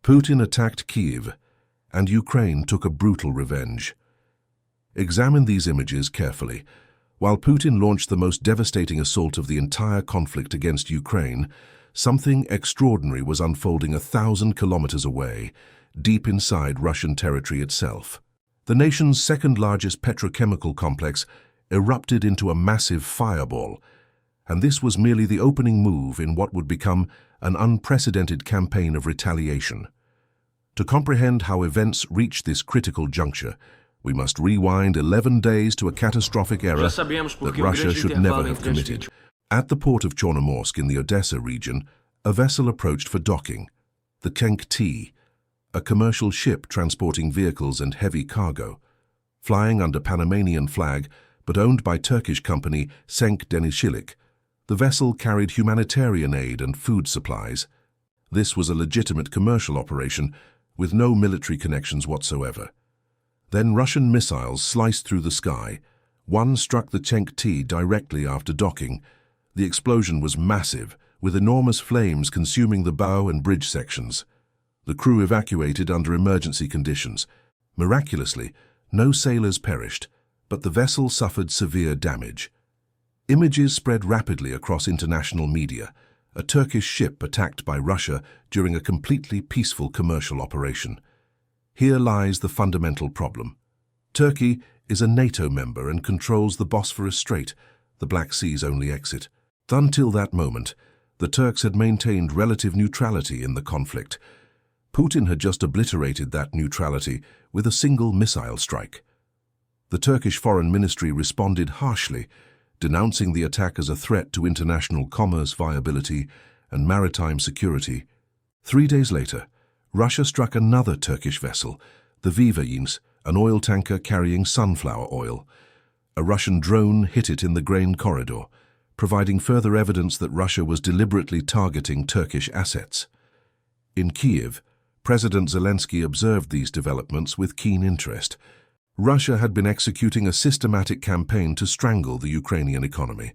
Putin attacked Kyiv, and Ukraine took a brutal revenge. Examine these images carefully. While Putin launched the most devastating assault of the entire conflict against Ukraine, something extraordinary was unfolding 1,000 kilometers away, deep inside Russian territory itself. The nation's second-largest petrochemical complex erupted into a massive fireball, and this was merely the opening move in what would become an unprecedented campaign of retaliation. To comprehend how events reached this critical juncture, we must rewind 11 days to a catastrophic error that Russia should never have committed. At the port of Chornomorsk in the Odessa region, a vessel approached for docking, the Kyiv, a commercial ship transporting vehicles and heavy cargo. Flying under Panamanian flag, but owned by Turkish company Cenk Denizcilik, the vessel carried humanitarian aid and food supplies. This was a legitimate commercial operation with no military connections whatsoever. Then Russian missiles sliced through the sky. One struck the Kyiv directly after docking. The explosion was massive, with enormous flames consuming the bow and bridge sections. The crew evacuated under emergency conditions. Miraculously, no sailors perished, but the vessel suffered severe damage. Images spread rapidly across international media. A Turkish ship attacked by Russia during a completely peaceful commercial operation. Here lies the fundamental problem. Turkey is a NATO member and controls the Bosphorus Strait, the Black Sea's only exit. Until that moment, the Turks had maintained relative neutrality in the conflict. Putin had just obliterated that neutrality with a single missile strike. The Turkish Foreign Ministry responded harshly, denouncing the attack as a threat to international commerce viability and maritime security. 3 days later, Russia struck another Turkish vessel, the Viva, an oil tanker carrying sunflower oil. A Russian drone hit it in the grain corridor, providing further evidence that Russia was deliberately targeting Turkish assets. In Kyiv, President Zelensky observed these developments with keen interest. Russia had been executing a systematic campaign to strangle the Ukrainian economy.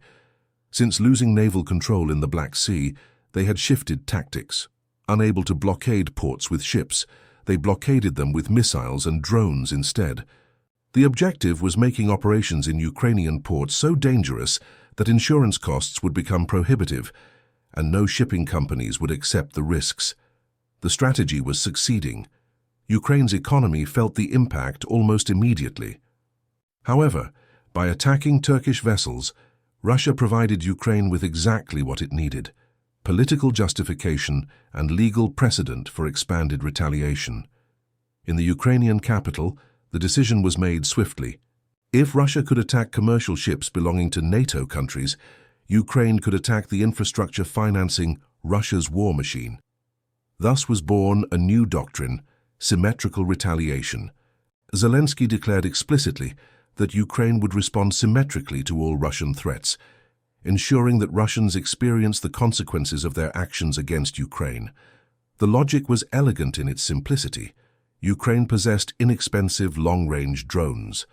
Since losing naval control in the Black Sea, they had shifted tactics. Unable to blockade ports with ships, they blockaded them with missiles and drones instead. The objective was making operations in Ukrainian ports so dangerous that insurance costs would become prohibitive, and no shipping companies would accept the risks. The strategy was succeeding. Ukraine's economy felt the impact almost immediately. However, by attacking Turkish vessels, Russia provided Ukraine with exactly what it needed: political justification and legal precedent for expanded retaliation. In the Ukrainian capital, the decision was made swiftly. If Russia could attack commercial ships belonging to NATO countries, Ukraine could attack the infrastructure financing Russia's war machine. Thus was born a new doctrine: symmetrical retaliation. Zelensky declared explicitly that Ukraine would respond symmetrically to all Russian threats, ensuring that Russians experience the consequences of their actions against Ukraine. The logic was elegant in its simplicity. Ukraine possessed inexpensive long-range drones.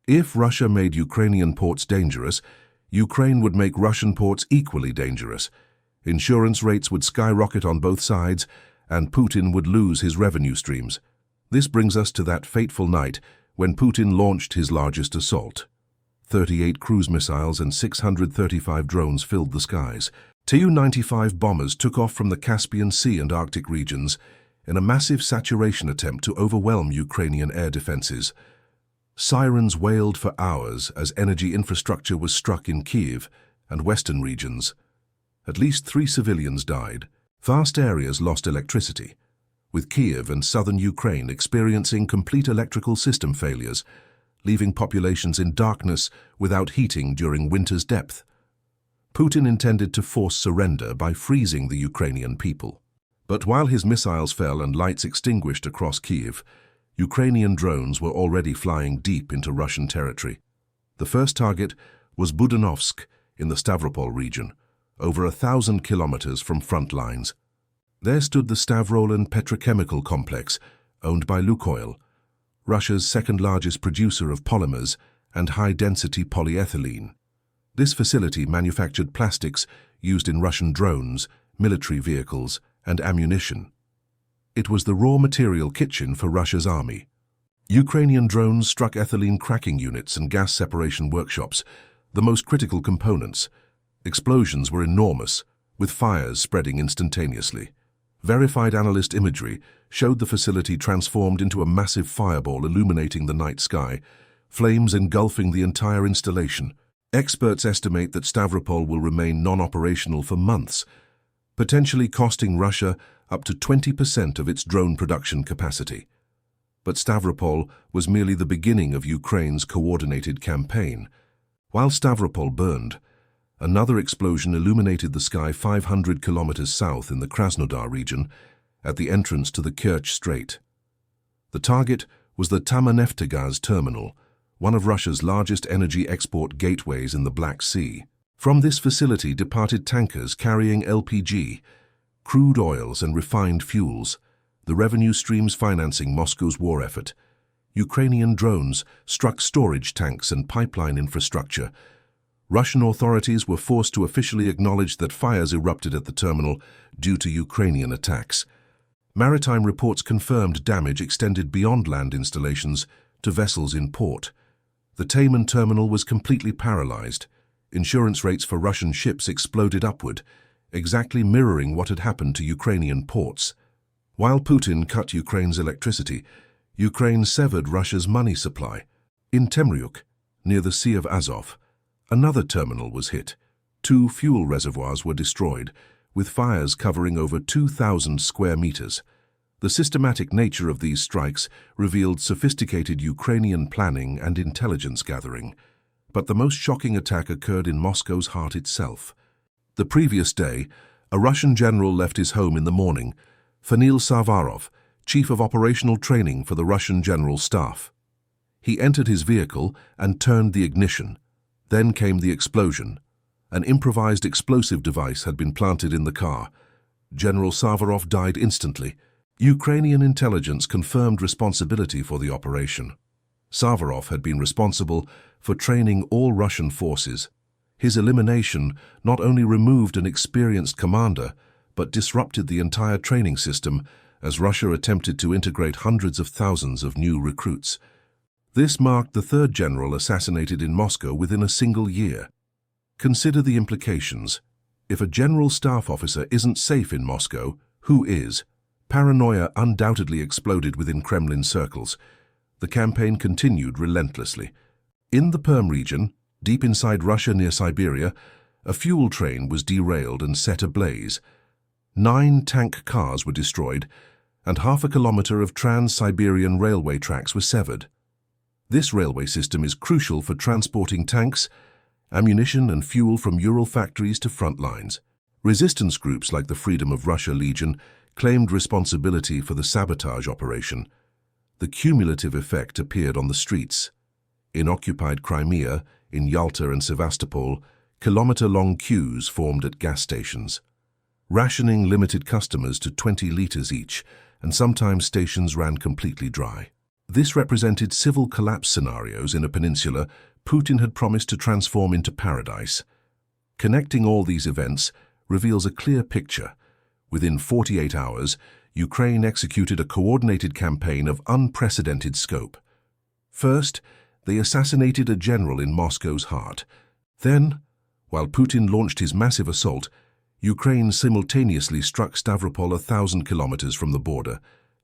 If Russia made Ukrainian ports dangerous, Ukraine would make Russian ports equally dangerous. Insurance rates would skyrocket on both sides, and Putin would lose his revenue streams. This brings us to that fateful night when Putin launched his largest assault. 38 cruise missiles and 635 drones filled the skies. Tu-95 bombers took off from the Caspian Sea and Arctic regions in a massive saturation attempt to overwhelm Ukrainian air defenses. Sirens wailed for hours as energy infrastructure was struck in Kyiv and western regions. At least 3 civilians died. Vast areas lost electricity, with Kyiv and southern Ukraine experiencing complete electrical system failures, leaving populations in darkness without heating during winter's depth. Putin intended to force surrender by freezing the Ukrainian people. But while his missiles fell and lights extinguished across Kyiv, Ukrainian drones were already flying deep into Russian territory. The first target was Budanovsk in the Stavropol region, over 1,000 kilometers from front lines. There stood the Stavrolen petrochemical complex, owned by Lukoil, Russia's second-largest producer of polymers and high-density polyethylene. This facility manufactured plastics used in Russian drones, military vehicles, and ammunition. It was the raw material kitchen for Russia's army. Ukrainian drones struck ethylene cracking units and gas separation workshops, the most critical components. Explosions were enormous, with fires spreading instantaneously. Verified analyst imagery showed the facility transformed into a massive fireball illuminating the night sky, flames engulfing the entire installation. Experts estimate that Stavropol will remain non-operational for months, potentially costing Russia up to 20% of its drone production capacity. But Stavropol was merely the beginning of Ukraine's coordinated campaign. While Stavropol burned, another explosion illuminated the sky 500 kilometers south in the Krasnodar region, at the entrance to the Kerch Strait. The target was the Tamaneftegaz terminal, one of Russia's largest energy export gateways in the Black Sea. From this facility departed tankers carrying LPG, crude oils and refined fuels, the revenue streams financing Moscow's war effort. Ukrainian drones struck storage tanks and pipeline infrastructure. Russian authorities were forced to officially acknowledge that fires erupted at the terminal due to Ukrainian attacks. Maritime reports confirmed damage extended beyond land installations to vessels in port. The Taman terminal was completely paralyzed. Insurance rates for Russian ships exploded upward, exactly mirroring what had happened to Ukrainian ports. While Putin cut Ukraine's electricity, Ukraine severed Russia's money supply. In Temryuk, near the Sea of Azov, another terminal was hit. 2 fuel reservoirs were destroyed, with fires covering over 2,000 square meters. The systematic nature of these strikes revealed sophisticated Ukrainian planning and intelligence gathering. But the most shocking attack occurred in Moscow's heart itself. The previous day, a Russian general left his home in the morning, Fanil Savarov, Chief of Operational Training for the Russian General Staff. He entered his vehicle and turned the ignition. Then came the explosion. An improvised explosive device had been planted in the car. General Savarov died instantly. Ukrainian intelligence confirmed responsibility for the operation. Savarov had been responsible for training all Russian forces. His elimination not only removed an experienced commander, but disrupted the entire training system as Russia attempted to integrate hundreds of thousands of new recruits. This marked the third general assassinated in Moscow within a single year. Consider the implications. If a general staff officer isn't safe in Moscow, who is? Paranoia undoubtedly exploded within Kremlin circles. The campaign continued relentlessly. In the Perm region, deep inside Russia near Siberia, a fuel train was derailed and set ablaze. 9 tank cars were destroyed, and half a kilometer of Trans-Siberian railway tracks were severed. This railway system is crucial for transporting tanks, ammunition and fuel from Ural factories to front lines. Resistance groups like the Freedom of Russia Legion claimed responsibility for the sabotage operation. The cumulative effect appeared on the streets. In occupied Crimea, in Yalta and Sevastopol, kilometer-long queues formed at gas stations. Rationing limited customers to 20 liters each, and sometimes stations ran completely dry. This represented civil collapse scenarios in a peninsula Putin had promised to transform into paradise. Connecting all these events reveals a clear picture. Within 48 hours, Ukraine executed a coordinated campaign of unprecedented scope. First, they assassinated a general in Moscow's heart. Then, while Putin launched his massive assault, Ukraine simultaneously struck Stavropol 1,000 kilometers from the border,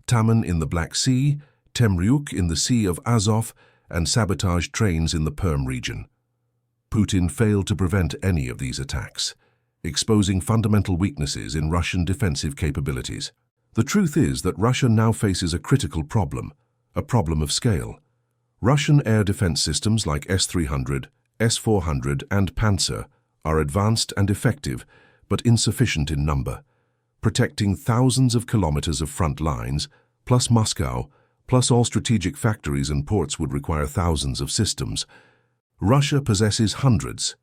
Taman in the Black Sea, Temryuk in the Sea of Azov, and sabotaged trains in the Perm region. Putin failed to prevent any of these attacks, exposing fundamental weaknesses in Russian defensive capabilities. The truth is that Russia now faces a critical problem, a problem of scale. Russian air defense systems like S-300, S-400, and Panzer are advanced and effective, but insufficient in number, protecting thousands of kilometers of front lines, plus Moscow, plus all strategic factories and ports would require thousands of systems. Russia possesses hundreds.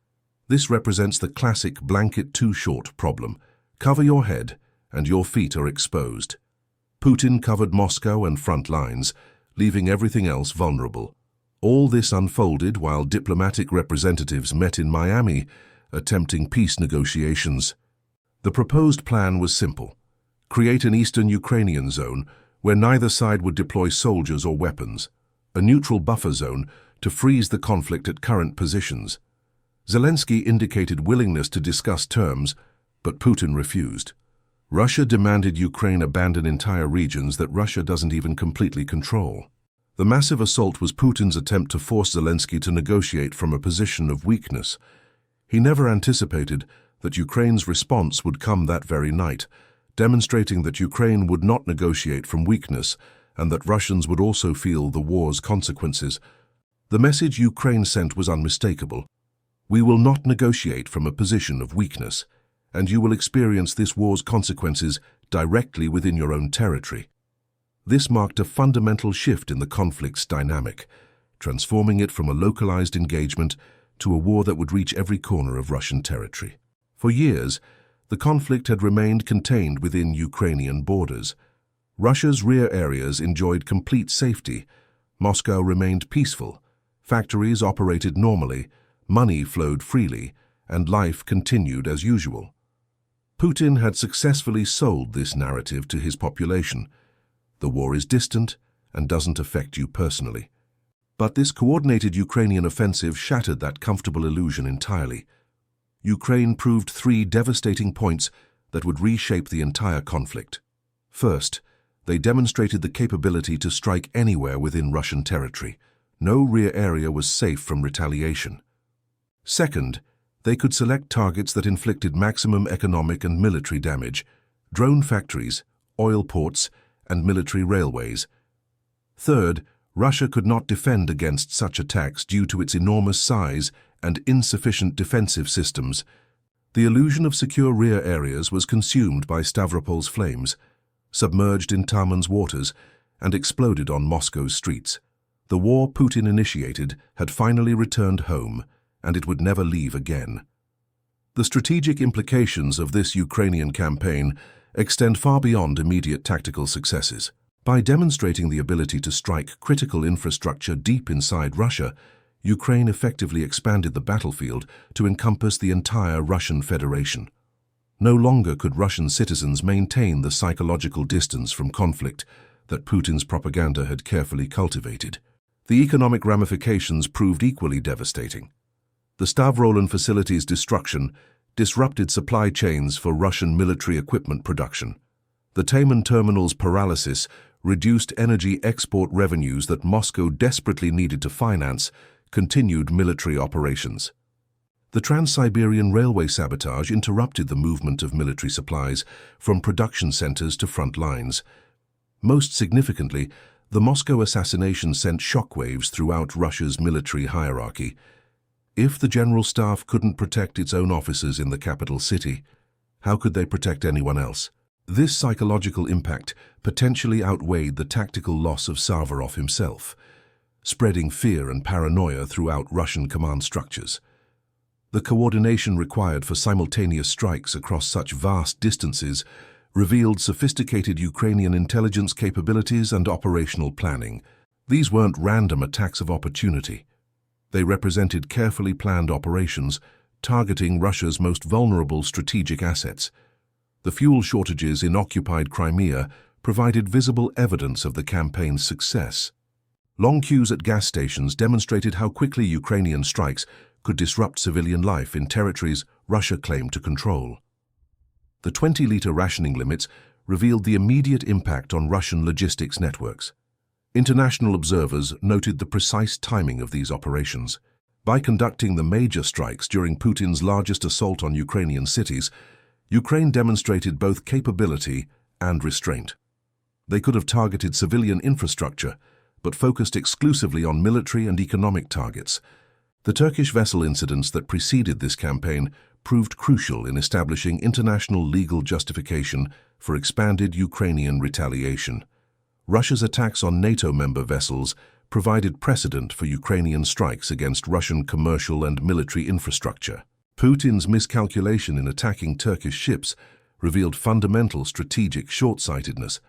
This represents the classic blanket too short problem. Cover your head, and your feet are exposed. Putin covered Moscow and front lines, leaving everything else vulnerable. All this unfolded while diplomatic representatives met in Miami, attempting peace negotiations. The proposed plan was simple: Create an eastern Ukrainian zone where neither side would deploy soldiers or weapons, a neutral buffer zone to freeze the conflict at current positions. Zelensky indicated willingness to discuss terms, but Putin refused. Russia demanded Ukraine abandon entire regions that Russia doesn't even completely control. The massive assault was Putin's attempt to force Zelensky to negotiate from a position of weakness. He never anticipated that Ukraine's response would come that very night, demonstrating that Ukraine would not negotiate from weakness and that Russians would also feel the war's consequences. The message Ukraine sent was unmistakable. We will not negotiate from a position of weakness, and you will experience this war's consequences directly within your own territory. This marked a fundamental shift in the conflict's dynamic, transforming it from a localized engagement to a war that would reach every corner of Russian territory. For years, the conflict had remained contained within Ukrainian borders. Russia's rear areas enjoyed complete safety. Moscow remained peaceful. Factories operated normally, money flowed freely, and life continued as usual. Putin had successfully sold this narrative to his population. The war is distant and doesn't affect you personally. But this coordinated Ukrainian offensive shattered that comfortable illusion entirely. Ukraine proved three devastating points that would reshape the entire conflict. First, they demonstrated the capability to strike anywhere within Russian territory. No rear area was safe from retaliation. Second, they could select targets that inflicted maximum economic and military damage: drone factories, oil ports, and military railways. Third, Russia could not defend against such attacks due to its enormous size and insufficient defensive systems. The illusion of secure rear areas was consumed by Stavropol's flames, submerged in Taman's waters, and exploded on Moscow's streets. The war Putin initiated had finally returned home, and it would never leave again. The strategic implications of this Ukrainian campaign extend far beyond immediate tactical successes. By demonstrating the ability to strike critical infrastructure deep inside Russia, Ukraine effectively expanded the battlefield to encompass the entire Russian Federation. No longer could Russian citizens maintain the psychological distance from conflict that Putin's propaganda had carefully cultivated. The economic ramifications proved equally devastating. The Stavropol facility's destruction disrupted supply chains for Russian military equipment production. The Taman terminal's paralysis reduced energy export revenues that Moscow desperately needed to finance continued military operations. The Trans-Siberian Railway sabotage interrupted the movement of military supplies from production centers to front lines. Most significantly, the Moscow assassination sent shockwaves throughout Russia's military hierarchy. If the General Staff couldn't protect its own officers in the capital city, how could they protect anyone else? This psychological impact potentially outweighed the tactical loss of Savarov himself, spreading fear and paranoia throughout Russian command structures. The coordination required for simultaneous strikes across such vast distances revealed sophisticated Ukrainian intelligence capabilities and operational planning. These weren't random attacks of opportunity. They represented carefully planned operations targeting Russia's most vulnerable strategic assets. The fuel shortages in occupied Crimea provided visible evidence of the campaign's success. Long queues at gas stations demonstrated how quickly Ukrainian strikes could disrupt civilian life in territories Russia claimed to control. The 20-liter rationing limits revealed the immediate impact on Russian logistics networks. International observers noted the precise timing of these operations. By conducting the major strikes during Putin's largest assault on Ukrainian cities, Ukraine demonstrated both capability and restraint. They could have targeted civilian infrastructure, but focused exclusively on military and economic targets. The Turkish vessel incidents that preceded this campaign proved crucial in establishing international legal justification for expanded Ukrainian retaliation. Russia's attacks on NATO member vessels provided precedent for Ukrainian strikes against Russian commercial and military infrastructure. Putin's miscalculation in attacking Turkish ships revealed fundamental strategic short-sightedness.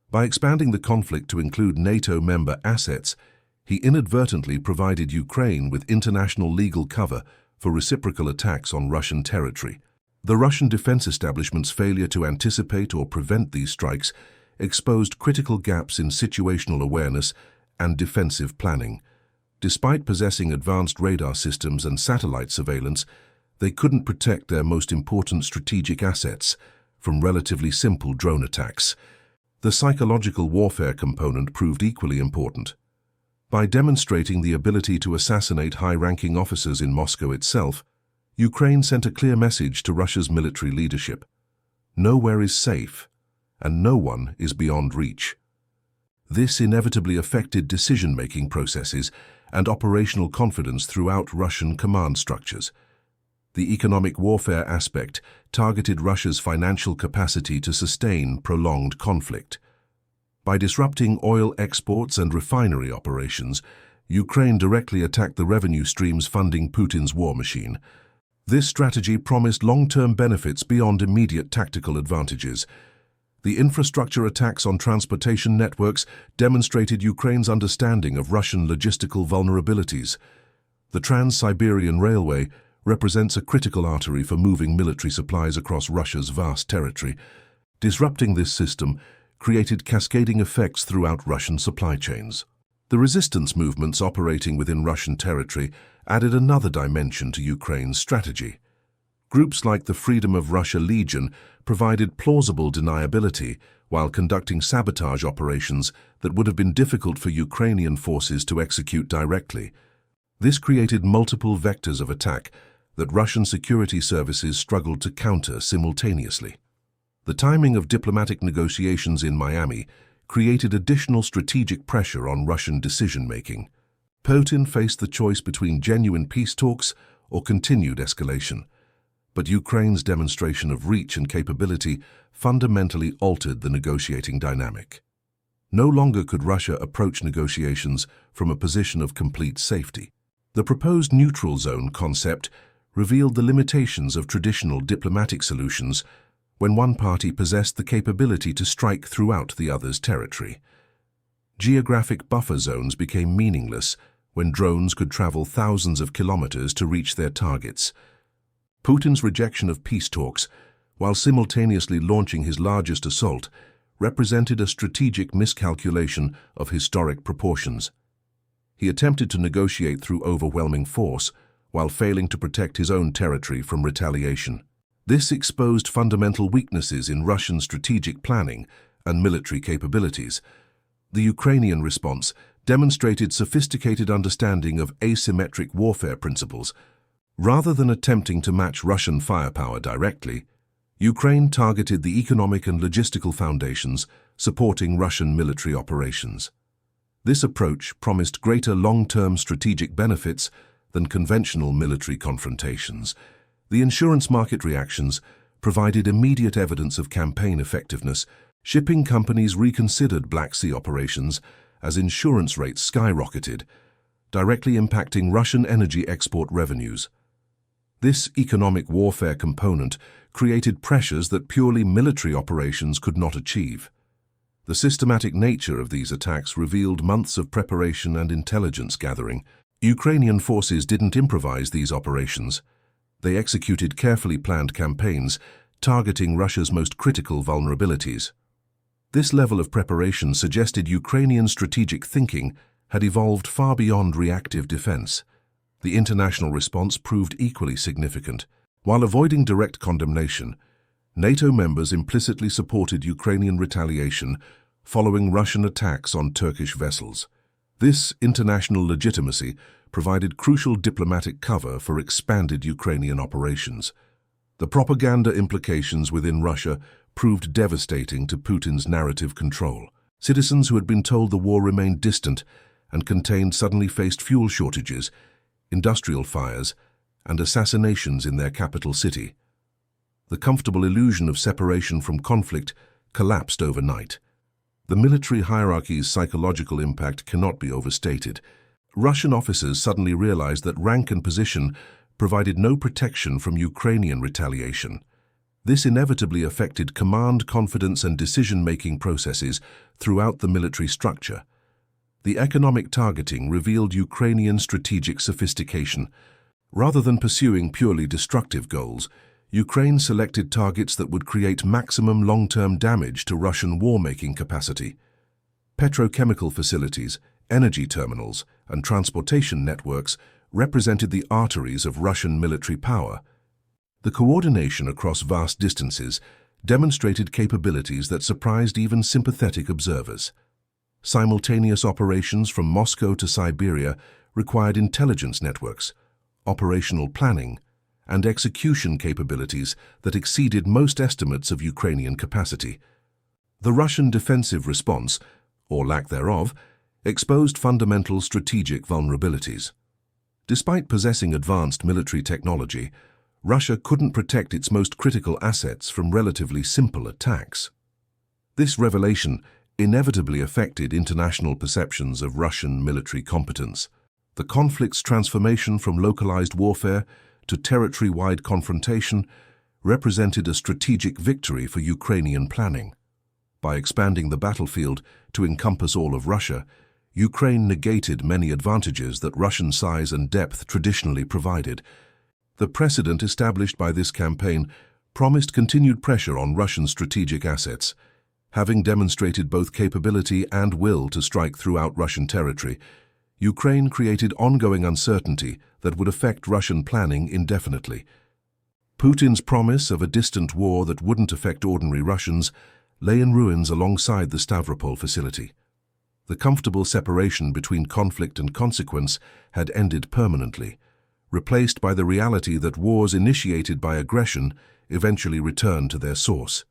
By expanding the conflict to include NATO member assets, he inadvertently provided Ukraine with international legal cover for reciprocal attacks on Russian territory. The Russian defense establishment's failure to anticipate or prevent these strikes exposed critical gaps in situational awareness and defensive planning. Despite possessing advanced radar systems and satellite surveillance, they couldn't protect their most important strategic assets from relatively simple drone attacks. The psychological warfare component proved equally important. By demonstrating the ability to assassinate high-ranking officers in Moscow itself, Ukraine sent a clear message to Russia's military leadership. Nowhere is safe, and no one is beyond reach. This inevitably affected decision-making processes and operational confidence throughout Russian command structures. The economic warfare aspect targeted Russia's financial capacity to sustain prolonged conflict. By disrupting oil exports and refinery operations, Ukraine directly attacked the revenue streams funding Putin's war machine. This strategy promised long-term benefits beyond immediate tactical advantages. The infrastructure attacks on transportation networks demonstrated Ukraine's understanding of Russian logistical vulnerabilities. The Trans-Siberian Railway represents a critical artery for moving military supplies across Russia's vast territory. Disrupting this system created cascading effects throughout Russian supply chains. The resistance movements operating within Russian territory added another dimension to Ukraine's strategy. Groups like the Freedom of Russia Legion provided plausible deniability while conducting sabotage operations that would have been difficult for Ukrainian forces to execute directly. This created multiple vectors of attack that Russian security services struggled to counter simultaneously. The timing of diplomatic negotiations in Miami created additional strategic pressure on Russian decision-making. Putin faced the choice between genuine peace talks or continued escalation. But Ukraine's demonstration of reach and capability fundamentally altered the negotiating dynamic. No longer could Russia approach negotiations from a position of complete safety. The proposed neutral zone concept revealed the limitations of traditional diplomatic solutions when one party possessed the capability to strike throughout the other's territory. Geographic buffer zones became meaningless when drones could travel thousands of kilometers to reach their targets. Putin's rejection of peace talks, while simultaneously launching his largest assault, represented a strategic miscalculation of historic proportions. He attempted to negotiate through overwhelming force, while failing to protect his own territory from retaliation. This exposed fundamental weaknesses in Russian strategic planning and military capabilities. The Ukrainian response demonstrated sophisticated understanding of asymmetric warfare principles. Rather than attempting to match Russian firepower directly, Ukraine targeted the economic and logistical foundations supporting Russian military operations. This approach promised greater long-term strategic benefits than conventional military confrontations. The insurance market reactions provided immediate evidence of campaign effectiveness. Shipping companies reconsidered Black Sea operations as insurance rates skyrocketed, directly impacting Russian energy export revenues. This economic warfare component created pressures that purely military operations could not achieve. The systematic nature of these attacks revealed months of preparation and intelligence gathering. Ukrainian forces didn't improvise these operations. They executed carefully planned campaigns, targeting Russia's most critical vulnerabilities. This level of preparation suggested Ukrainian strategic thinking had evolved far beyond reactive defense. The international response proved equally significant. While avoiding direct condemnation, NATO members implicitly supported Ukrainian retaliation following Russian attacks on Turkish vessels. This international legitimacy provided crucial diplomatic cover for expanded Ukrainian operations. The propaganda implications within Russia proved devastating to Putin's narrative control. Citizens who had been told the war remained distant and contained suddenly faced fuel shortages, industrial fires, and assassinations in their capital city. The comfortable illusion of separation from conflict collapsed overnight. The military hierarchy's psychological impact cannot be overstated. Russian officers suddenly realized that rank and position provided no protection from Ukrainian retaliation. This inevitably affected command, confidence, and decision-making processes throughout the military structure. The economic targeting revealed Ukrainian strategic sophistication. Rather than pursuing purely destructive goals, Ukraine selected targets that would create maximum long-term damage to Russian war-making capacity. Petrochemical facilities, energy terminals, and transportation networks represented the arteries of Russian military power. The coordination across vast distances demonstrated capabilities that surprised even sympathetic observers. Simultaneous operations from Moscow to Siberia required intelligence networks, operational planning, and execution capabilities that exceeded most estimates of Ukrainian capacity. The Russian defensive response, or lack thereof, exposed fundamental strategic vulnerabilities. Despite possessing advanced military technology, Russia couldn't protect its most critical assets from relatively simple attacks. This revelation inevitably affected international perceptions of Russian military competence. The conflict's transformation from localized warfare to territory-wide confrontation represented a strategic victory for Ukrainian planning. By expanding the battlefield to encompass all of Russia, Ukraine negated many advantages that Russian size and depth traditionally provided. The precedent established by this campaign promised continued pressure on Russian strategic assets. Having demonstrated both capability and will to strike throughout Russian territory, Ukraine created ongoing uncertainty that would affect Russian planning indefinitely. Putin's promise of a distant war that wouldn't affect ordinary Russians lay in ruins alongside the Stavropol facility. The comfortable separation between conflict and consequence had ended permanently, replaced by the reality that wars initiated by aggression eventually return to their source.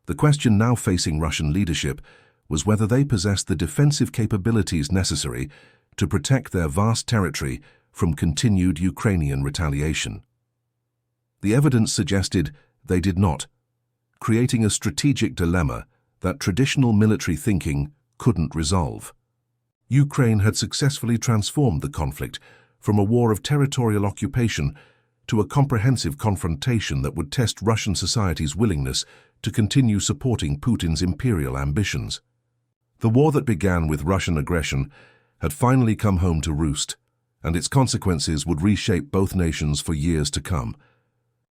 The question now facing Russian leadership was whether they possessed the defensive capabilities necessary to protect their vast territory from continued Ukrainian retaliation. The evidence suggested they did not, creating a strategic dilemma that traditional military thinking couldn't resolve. Ukraine had successfully transformed the conflict from a war of territorial occupation to a comprehensive confrontation that would test Russian society's willingness to continue supporting Putin's imperial ambitions. The war that began with Russian aggression had finally come home to roost, and its consequences would reshape both nations for years to come.